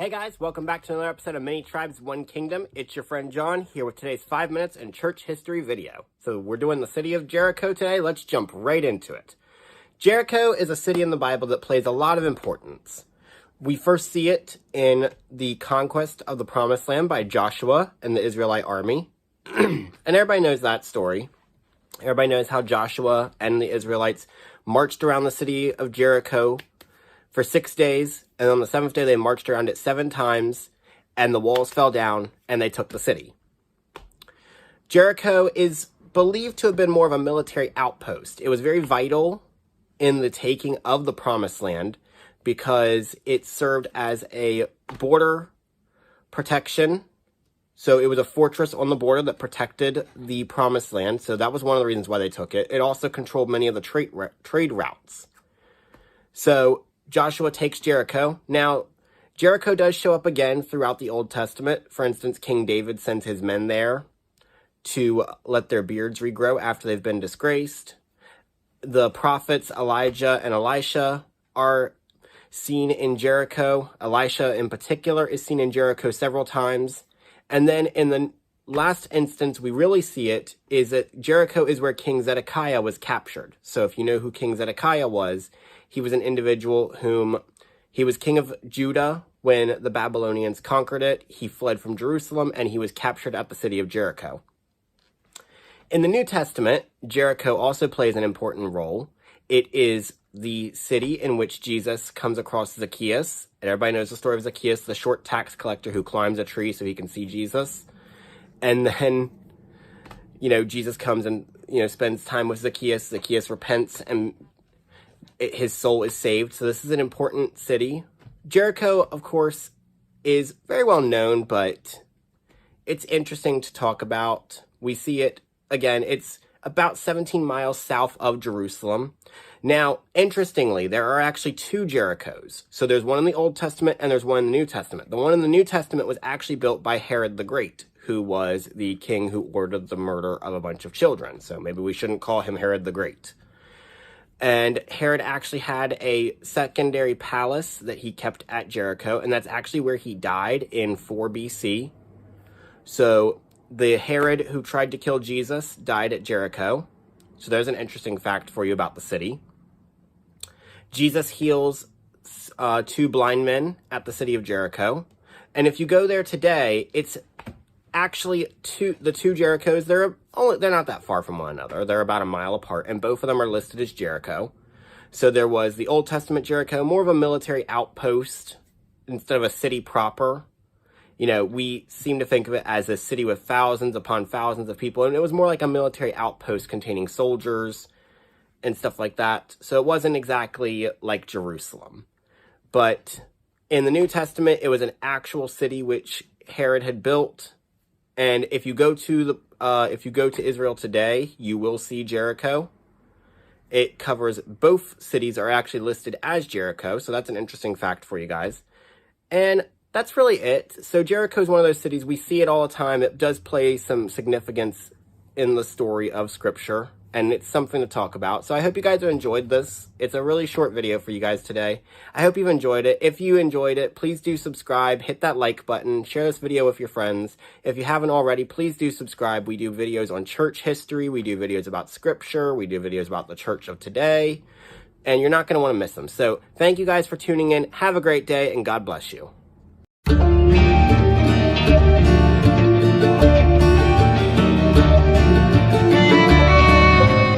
Hey guys, welcome back to another episode of Many Tribes, One Kingdom. It's your friend John here with today's 5 minutes in church history video. So we're doing the city of Jericho today. Let's jump right into it. Jericho is a city in the Bible that plays a lot of importance. We first see it in the conquest of the Promised Land by Joshua and the Israelite army. And everybody knows that story. Everybody knows how Joshua and the Israelites marched around the city of Jericho for 6 days, and on the 7th day they marched around it 7 times, and the walls fell down, and they took the city. Jericho is believed to have been more of a military outpost. It was very vital in the taking of the Promised Land because it served as a border protection. So it was a fortress on the border that protected the Promised Land, so that was one of the reasons why they took it. It also controlled many of the trade routes. So Joshua takes Jericho. Now, Jericho does show up again throughout the Old Testament. For instance, King David sends his men there to let their beards regrow after they've been disgraced. The prophets Elijah and Elisha are seen in Jericho. Elisha, in particular, is seen in Jericho several times. And then in the last instance we really see it is that Jericho is where King Zedekiah was captured. So if you know who King Zedekiah was, he was an individual he was king of Judah when the Babylonians conquered it. He fled from Jerusalem and he was captured at the city of Jericho. In the New Testament, Jericho also plays an important role. It is the city in which Jesus comes across Zacchaeus. And everybody knows the story of Zacchaeus, the short tax collector who climbs a tree so he can see Jesus. And then, Jesus comes and, spends time with Zacchaeus. Zacchaeus repents and his soul is saved. So this is an important city. Jericho, of course, is very well known, but it's interesting to talk about. We see it, again, it's about 17 miles south of Jerusalem. Now, interestingly, there are actually 2 Jerichos. So there's one in the Old Testament and there's one in the New Testament. The one in the New Testament was actually built by Herod the Great, who was the king who ordered the murder of a bunch of children. So maybe we shouldn't call him Herod the Great. And Herod actually had a secondary palace that he kept at Jericho, and that's actually where he died in 4 BC. So the Herod who tried to kill Jesus died at Jericho. So there's an interesting fact for you about the city. Jesus heals 2 blind men at the city of Jericho. And if you go there today, it's actually the two Jerichos, they're not that far from one another. They're about a mile apart, and both of them are listed as Jericho. So there was the Old Testament Jericho, more of a military outpost instead of a city proper. We seem to think of it as a city with thousands upon thousands of people, and it was more like a military outpost containing soldiers and stuff like that. So it wasn't exactly like Jerusalem. But in the New Testament, it was an actual city which Herod had built. And if you go to Israel today, you will see Jericho. It covers both cities are actually listed as Jericho, so that's an interesting fact for you guys. And that's really it. So Jericho is one of those cities, we see it all the time. It does play some significance in the story of Scripture, and it's something to talk about. So I hope you guys have enjoyed this. It's a really short video for you guys today. I hope you've enjoyed it. If you enjoyed it, please do subscribe, hit that like button, share this video with your friends. If you haven't already, please do subscribe. We do videos on church history, we do videos about Scripture, we do videos about the church of today, and you're not going to want to miss them. So thank you guys for tuning in. Have a great day, and God bless you.